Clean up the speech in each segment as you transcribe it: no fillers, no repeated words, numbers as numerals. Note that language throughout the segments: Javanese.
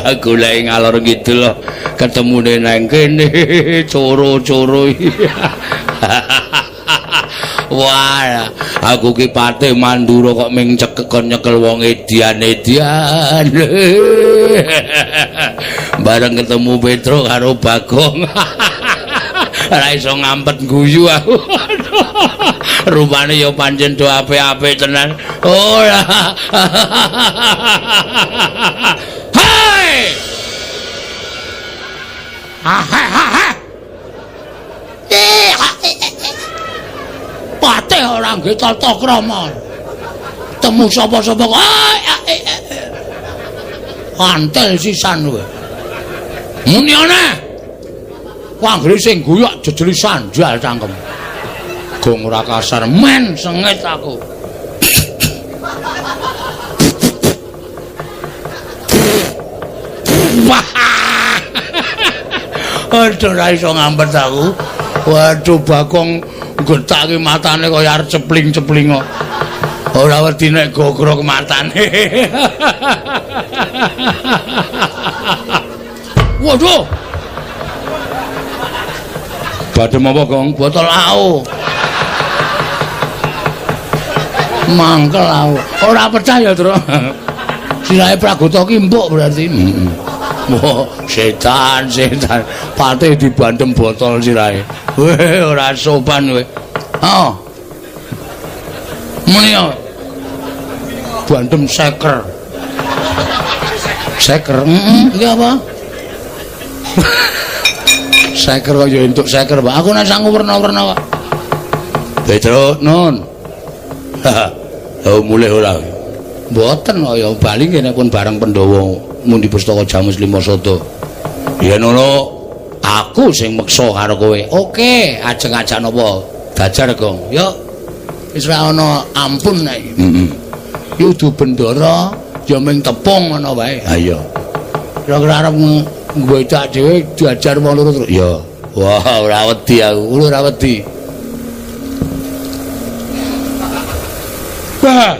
Aku lek ngalor ngidul ketemune nang kene coro-coro. Wah, aku ki Patih Mandura kok ming cekekon nyekel wong edian-edian. Bareng ketemu Petro karo Bagong. Ora iso ngampet guyu aku. Rupane ya pancen do apik-apik tenan. Oh. Hai! Patih ora nggih tata krama. Temu sapa-sapa kok. Antel sisan kowe. Muni ana. Wanggre sing guyok jejeli sandal cangkem. Gong ora kasar men sengit aku. Aduh ora iso ngampet aku. Waduh Bagong getake matane kaya arep cepling-cepling kok. Ora wedi nek gogrok matane. Waduh. Badhem apa, Gong? Botol au. Mangkel au. Ora percaya, Tru. Sirahe Pragota ki empuk berarti. Wah, setan. Patih dibandem botol sirahe. Weh, ora sopan kowe. Heeh. Muni yo. Bandem seker. Seker. Iki apa? Seker kok ya entuk seker, Pak. Aku nek sangu werna-werna kok. Petro, Nun. Oh, mulih ora. Mboten kok ya bali kene pun bareng Pandhawa mundi pustaka Jamus Lima Soto. Ya ngono, aku sing meksa karo kowe. Oke, ajeng-ajeng napa? Dajar, Gong. Yo. Wis ora ana ampun nek iki. Heeh. Yo du bendara ya ming tepung ngono wae. Ha iya. Kira-kira arep ngwecak dhewe diajar wong loro terus. Ya. Wah, ora wedi aku. Ora wedi. Wah.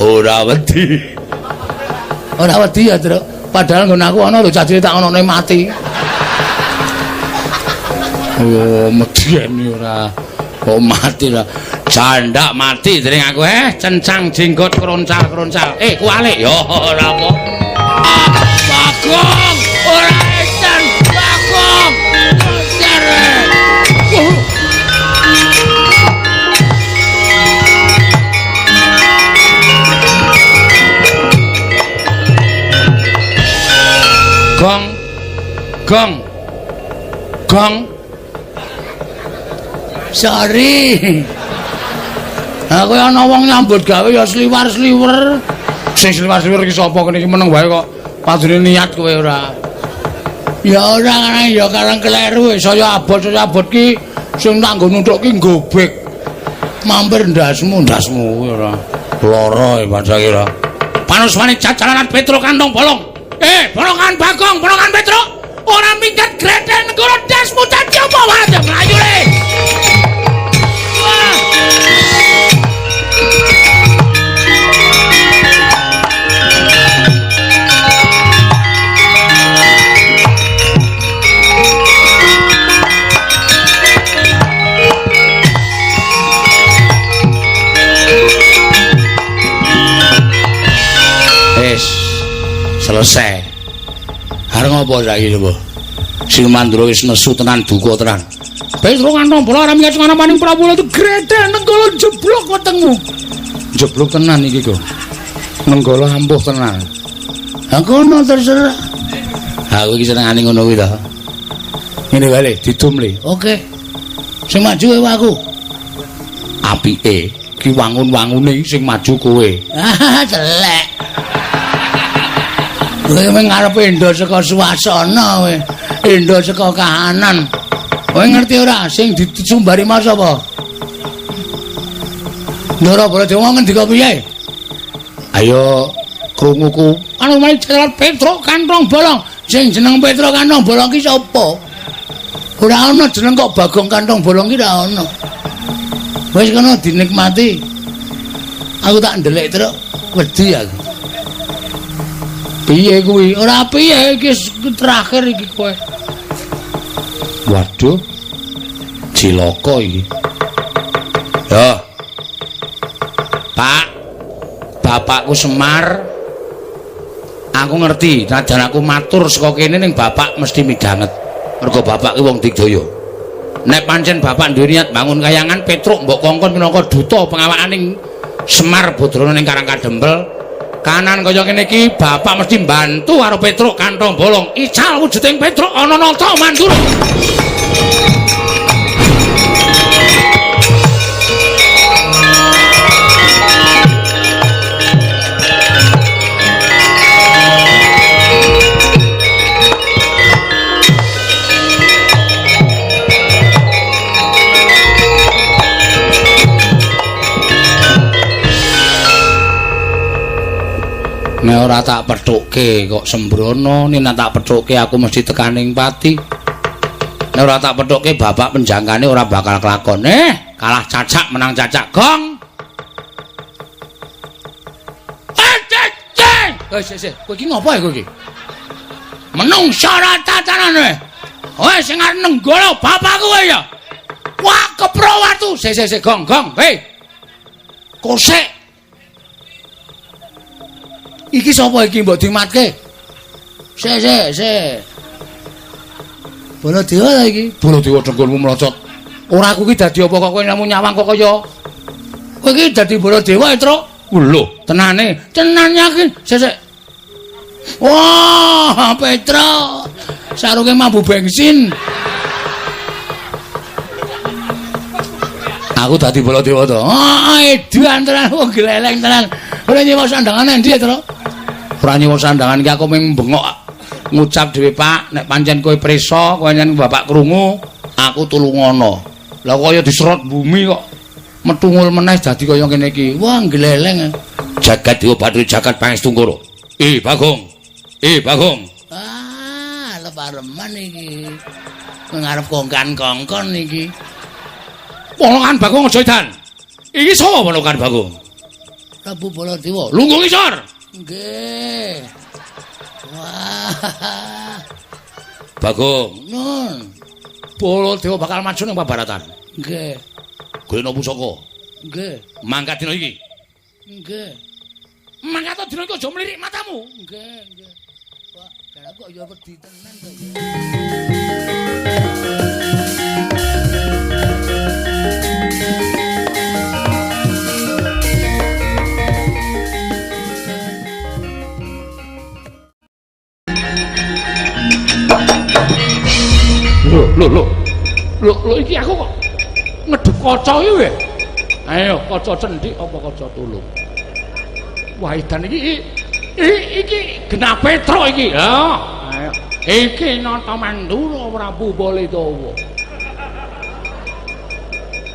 Ora wedi. Ora wedi ya, Tru. Padahal nggon aku ana lho cacite tak onone mati. Oh, medeni ora. Oh, mati lah. Candak mati dening aku cencang jenggot kroncal-kroncal. Kualik ya ora apa. Bagong, ora edan, Bagong. Gong. Sorry. Aku ana wong nyambut gawe ya sliwar-sliwer. Sing sliwar-sliwer iki sapa kene iki meneng wae kok padune niat kowe ora. Ya ora kan ya karang kleru saya abot ki sing tak nggo nuthuk ki gobek. Mampir ndasmu ora. Lara e pancake ora. Panuswane jajalanan Petro kantong bolong. Bolongan Bagong, bolongan Petro. Ora minggat greten negara dasmu dadi apa wae mlayu le. Selesai. Areng apa saiki lho, Sing Mandura wis nesu tenan duka tenan. Petro kantong bola ora miyat ana maning Prabu itu gredek nenggala jeblok wetengmu. Jeblok tenan iki kok. Nenggala ampuh tenan. Aku ono terserah. Aku iki senengane ngono kuwi to. Ngene wae didumle. Oke. Sing maju wae aku. Apike ki wangun-wangune sing maju kowe. Celek. Kowe ngarep endo saka swasana kowe. Endo saka kahanan. Kowe ngerti ora sing disumbari mas apa? Ndara Baladewa ngendika piye? Ayo krunguku. Anu mari jalan Petro kantong bolong. Sing jeneng Petro kantong bolong ki sapa? Ora ana jeneng kok Bagong kantong bolong ki ora ana. Wis kono dinikmati. Aku tak ndelik terus wedi aku. Piye kuwi? Ora piye iki terakhir iki kowe. Waduh. Cilaka iki. Yo. Pak. Bapakku Semar. Aku ngerti, najan aku matur saka kene ning bapak mesti midanget. Mergo bapak ki wong digdaya. Nek pancen bapak duwe niat bangun kayangan Petruk mbok kongkon minangka duta pengawakaning Semar Badrana ning Karangkadempel. Kanan kaya kene iki bapak mesti bantu karo Petruk kantong bolong. Ical wujuding Petruk ana nata mandura. Nek ora tak pethukke kok sembrono, nek tak pethukke aku mesti tekaning pati. Nek ora tak pethukke bapak penjangkane ora bakal kelakon. Kalah cacak menang cacak gong. Sik. Kowe iki ngopo kowe iki? Menungsa ora tatanane. Wes sing arep nenggala bapakku kowe ya. Wah, kepro watu. Sik, gong. Hei. Kosek. Iki sapa iki mbok dimatke? Sik. Baladewa ta iki? Baladewa dengkulmu mlocot. Ora aku iki dadi apa kok kowe namu nyawang kok kaya. Kowe iki dadi Baladewa, Truk? Lho, tenane. Tenan yakin. Sik. Wah, Petruk. Sarunge mambu bensin. Aku dadi Baladewa to. Edan tenan wong gleleng tenan. Ora nyewa sandangan endi, Truk? Ora nyewa sandangan iki aku mung bengok ngucap dhewe Pak, nek pancen kowe prisa, kowe nyen bapak krungu, aku tulungono. Lah kaya diserot bumi kok metungul meneh dadi kaya ngene iki. Wah, gleleng. Jagat Dewa Bathara jagat pangestu Koro. Bagong. Lepareman iki. Ngarep kongkan-kongkon iki. Polongan Bagong aja edan. Iki sapa polongan Bagong? Prabu Baladewa. Lungguh ngisor. Nggih. Wah. Bagong. Nun. Baladewa bakal maju ning pabaratan. Nggih. Golekno pusaka. Nggih. Mangkat dina iki. Nggih. Mangkat dina iki aja mlirik matamu. Nggih. Wah, karep kok ya wedi tenan to. Lho iki aku kok ngeduk kaca iki wae. Ayo kaca cendhik apa kaca tulung. Wah edan iki genah Petruk iki. Ha. Ayo. Iki nata mandura Prabu Baladewa.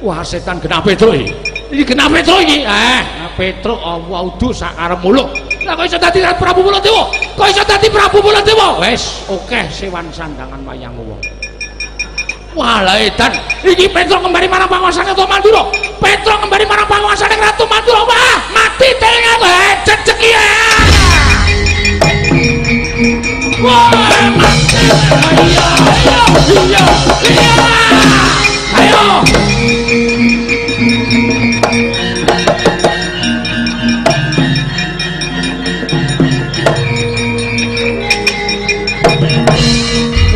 Wah setan genah Petruk iki. Iki genah Petruk iki. Petruk apa udu sakarepmu lho. Lah kok iso dadi Prabu Baladewa? Kok iso dadi Prabu Baladewa? Wis, akeh sewan sandangan wayang wong. Wah, lah edan. Iki Petruk kembali marang panguasane Ratu Mandura. Petruk kembali marang panguasane Ratu Mandura. Wah, mati telingaku. Cecek ya. Wah, mati. Ayo.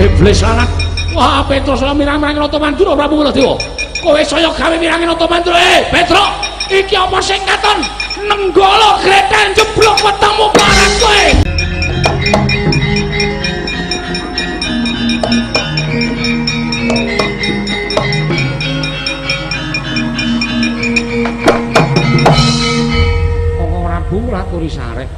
Iblis lalat. Wah, Petruk saya mirang-mirang Ratu Mandura Prabu Baladewa. Kowe saya gawe mirangin Ratu Mandura. Petruk, iki apa sing katon? Nenggala greten jeblok wetengmu parat kowe. Kok Prabu laturi sareh.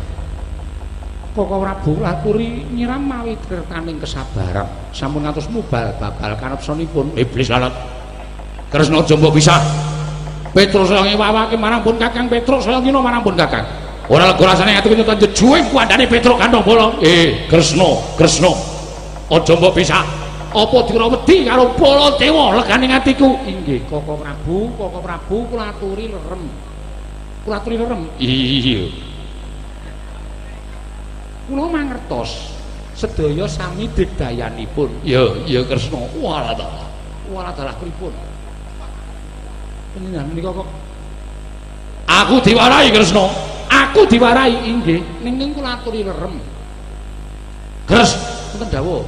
Koko Prabu laturi nyiram mawi tirtaning kesabaran sampun ngantos mubal babal karepsanipun iblis lalat Kresna Jamba pisah Petruk saya ngewawake marang pun Kakang Petruk saya ngino marang pun Kakang ora lega rasane ati nyutan jejuing kuandane Petruk kantong bolong Kresna aja mbok pisah Apa dikira wedi karo Baladewa leganing atiku? Inggih, Koko Prabu kula aturi lerem. Kula aturi lerem. Iya. Kula mangertos sedaya sami digdayanipun. Ya Kresna. Walah pripun? Panjenengan menika kok aku diwarai Kresna. Aku diwarai inggih, ning kula aturi lerem. Gres, mboten dawuh.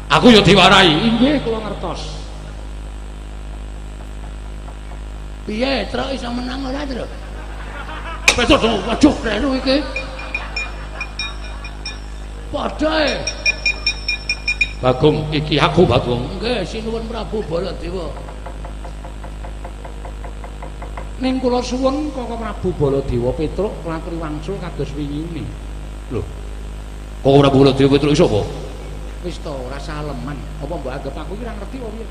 Aku ya diwarai, inggih kula ngertos. Piye, Truk iso menang ora, Truk? Betul, waduh, rene iki. Padhae. Bagong, iki aku Bagong. Nggih, sinuwun Prabu Baladewa. Ning kula suwun Koko Prabu Baladewa Petruk nglakoni wangsul kados wingi. Lho. Koko Prabu Baladewa Petruk iso apa? Wis to, ora saleman. Apa mbok anggap aku iki ora ngerti apa piye?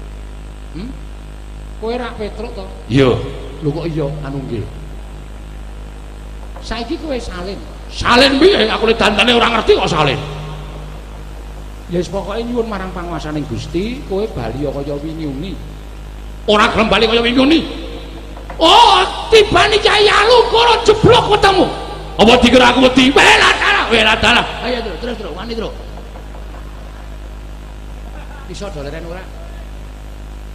Kowe rak Petruk to? Iya. Lho kok iya anu nggih. Saiki kowe salin. Salin piye? Aku le dandane ora ngerti kok salin. Ya wis pokoke nyuwun marang panguwasaning Gusti, kowe bali kaya wingi. Ora gelem bali kaya wingi. Oh, tibane Kyai Alukara jeblok wetengmu. Apa dikira aku wedi? Wela dalah. Ayo terus, wani terus. Iso doleren ora?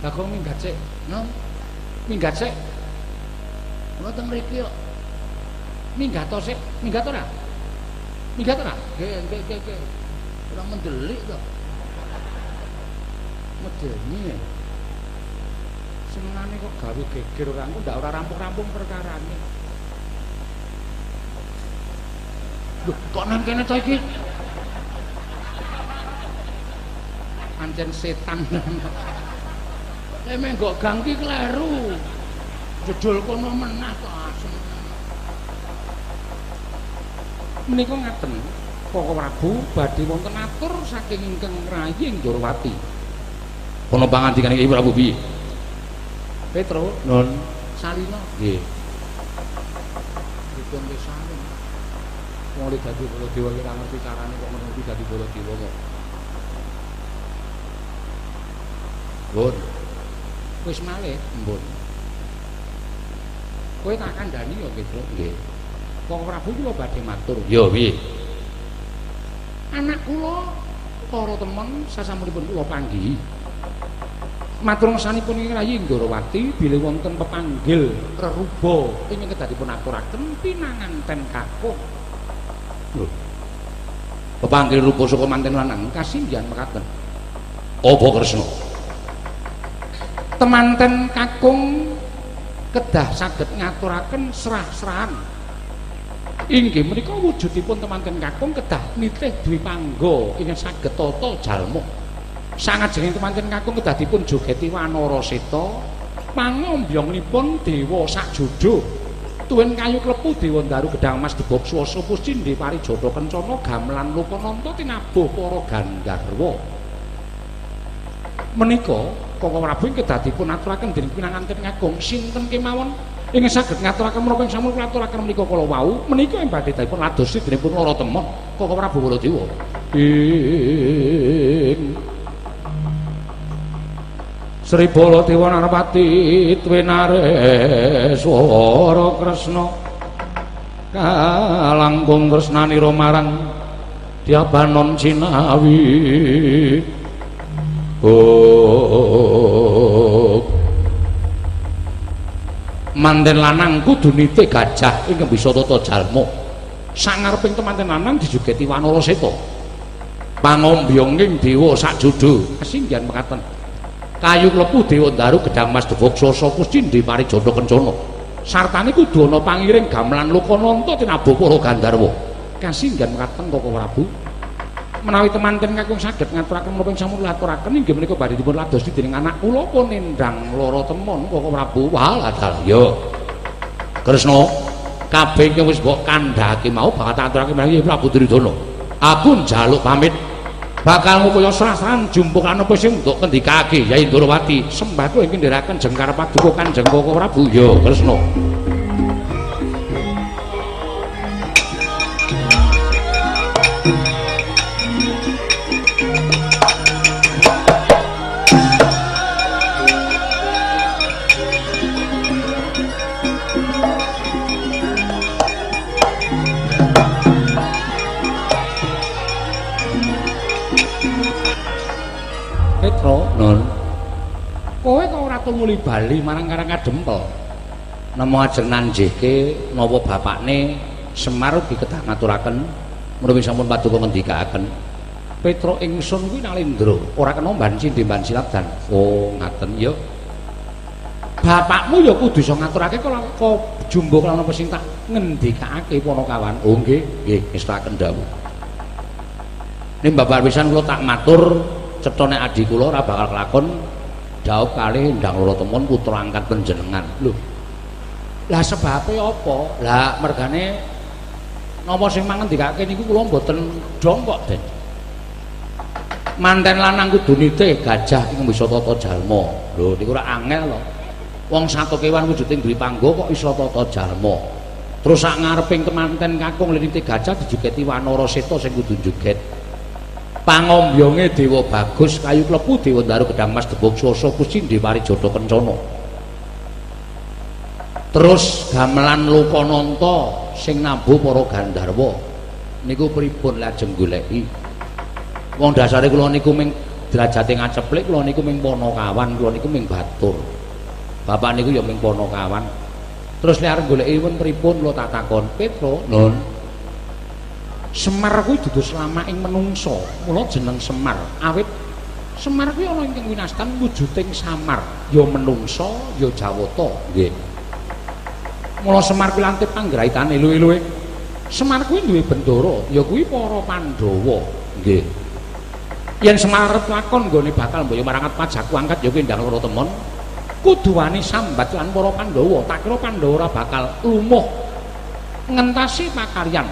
Bagong minggat sik, no? Minggat sik. Ora teng mriki kok. Minggat to sik, minggat ora? Minggat ora? Nggih. Ora mendelik to. Medeni. Senengane kok gawe geger ora engko ndak ora rampung-rampung perkarane. Lho, kok nang kene to iki? Pancen setan. Emang kok gang ki kleru. Jedul kono menah kok asem. Menika ngaten. Koko Prabu badhe wonten atur saking ingkang Raying Ndorowati. Kono pangandikane Ki Prabu piye? Petro, non salina. Nggih. Dipun pisahin. Wong le dadi Baladewa ki ora ngerti carane kok ngerti dadi Baladewa kok. Mbun. Wis malih, mbun. Kowe tak kandhani ya, Petro. Nggih. Koko Prabu kula badhe matur. Ya piye? Anak kula para temen sasampunipun kula panggihi. Matur ngesanipun ing Raying Ndorowati bilih wonten pepanggil reruba ingkang kedadipun aturaken pinanganten kakung. Lho. Pepanggil rupa saka manten lanang kasinggihan mekaten. Apa Kresna? Temanten kakung kedah saged ngaturaken serah-serahan. Inggih menika wujudipun temanten kakung kedah nitih dwi pangga ingkang saged tata jalma. Sangajenging temanten kakung kedah dipun jogeti Wanara Seta, pangombyongnipun dewa sakjodo. Tuwin kayu klepu dewa Ndaru Gedang Mas Debok Swasa Puscindhe Parijata Kencana Gamelan Lokananta tinabuh para Gandharwa. Menika Koko Prabu kedah dipun aturaken dening pinanganten kakung sinten kemawon ingkang saged ngaturaken menapa ing sampun aturaken menika kala wau menika ing badhe dipun ladosi dening pun lara temon Koko Prabu Baladewa. Sri Baladewa Narpati Twenareswara Kresna kalangkung tresnanira marang Diabanon Cinawi. Manten lanang kudu nitih gajah ingkang bisa tata jalma. Sangareping temanten lanang dijugeti Wanara Seta. Pangombyonging dewa sakjodo kasinggihan mekaten. Kayu klepu dewa Ndaru Gedang Mas Debok Swasa Puscindhe Parijata Kencana. Sartane kudu ana pangiring gamelan Lokananta tinabuh para Gandharwa. Kasinggihan mekaten Koko Prabu. Menawi temanten kakung saged ngaturaken menapa ing sampun aturaken inggih menika badhe dipun ladosi dening anak kula Panendang lara temon Koko Prabu. Wah, ladal ya. Kresna, kabeh ingkang wis mbok kandhake mau bakal tak aturake marang Prabu Duryudana. Aku njaluk pamit bakal ngupaya serah-serahan jumpuk lan apa sing nduk kendikake Yai Ndorowati sembah kowe ingkang ndherekaken Jengkar Paduka Kanjeng Koko Prabu. Ya, Kresna. nuli bali marang Karangkadempel. Nemu ajeng nanjihke napa bapakne Semar ugi kedah ngaturaken menawi sampun paduka ngendikaaken Petra ingsun kuwi Nalendra ora kena mban cindhe-mban silabdan. Oh, ngaten ya. Bapakmu ya kudu iso ngaturake kok jumbo kelawan apa sing tak ngendikake Panakawan. Oh nggih, nggih ngestakaken dawuh. Ning babar pisan kula tak matur cethone adi kula ora bakal kelakon dhaup kalih ndang loro temon putra angkat panjenengan. Lho. Lah sebabe apa? Lah mergane napa sing mangendikake niku kula mboten dong kok, Den. Manten lanang kudu nitih gajah ing bisa tata jalma. Lho niku ora angel lho. Wong satu kewan wujuding duwe panggo kok iso tata jalma. Terus sak ngareping kemanten kakung nitih gajah dijugeti Wanara Seta sing kudu juget. Pangombyonge Dewa Bagus kayu klepu Dewa Daru Gedang Mas Debok Swasa Pusindhe Pari Jodha Kencana. Terus gamelan Lokananta sing nabuh para Gandharwa niku pripun lajeng goleki. Wong dasare kula niku ming derajate ngaceplik, kula niku ming Panakawan, kula niku ming batur. Bapak niku ya ming Panakawan. Terus lek arep goleki pun pripun kula tak takon, Petra, Nun. Semar kuwi dudu selama ing menungso, mula jeneng Semar. Awit Semar kuwi ana ing winastan wujuding samar, ya menungso, ya jawata, nggih. Mula Semar kuwi lantip panggraitane luwe-luwe. Semar kuwi duwe bendara, ya kuwi para Pandhawa, nggih. Yen Semar arep lakon nggone bakal mbaya marangat pajakku angkat ya kuwi ndang loro temon. Kudu wani sambat lan para Pandhawa. Tak kira Pandhawa ora bakal lumuh ngentasi pakaryan.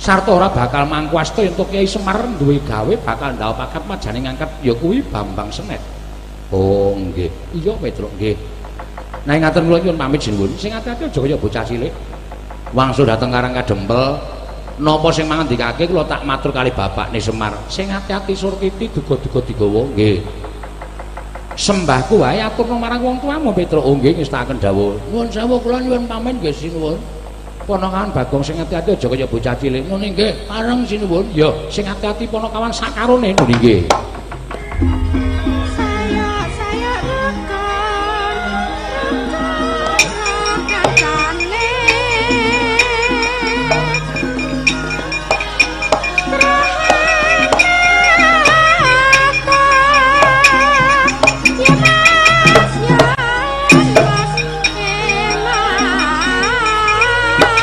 Sarta ora bakal mangkuasta yen Kyai Semar duwe gawe bakal ndhawa pakat majane ngangkat ya kuwi Bambang Senet. Oh nggih. Iya Petruk nggih. Nah ngaten kula nyuwun pamit sinuwun. Sing ati-ati aja kaya bocah cilik. Wangsul dateng Karangkadempel. Napa sing mangandikake kula tak matur kali bapakne Semar. Sing ati-ati Surkiti duga-duga digawa nggih. Sembahku wae aturna marang wong tuamu Petruk. Oh nggih ngestakaken dawuh. Nuwun sewu kula nyuwun pamit nggih sinuwun. Panakawan Bagong sing ati-ati aja kaya bocah cilik. Ngono nggih, pareng sinuwun. Ya, sing ati-ati Panakawan sakarone ngono nggih.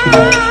Thank you.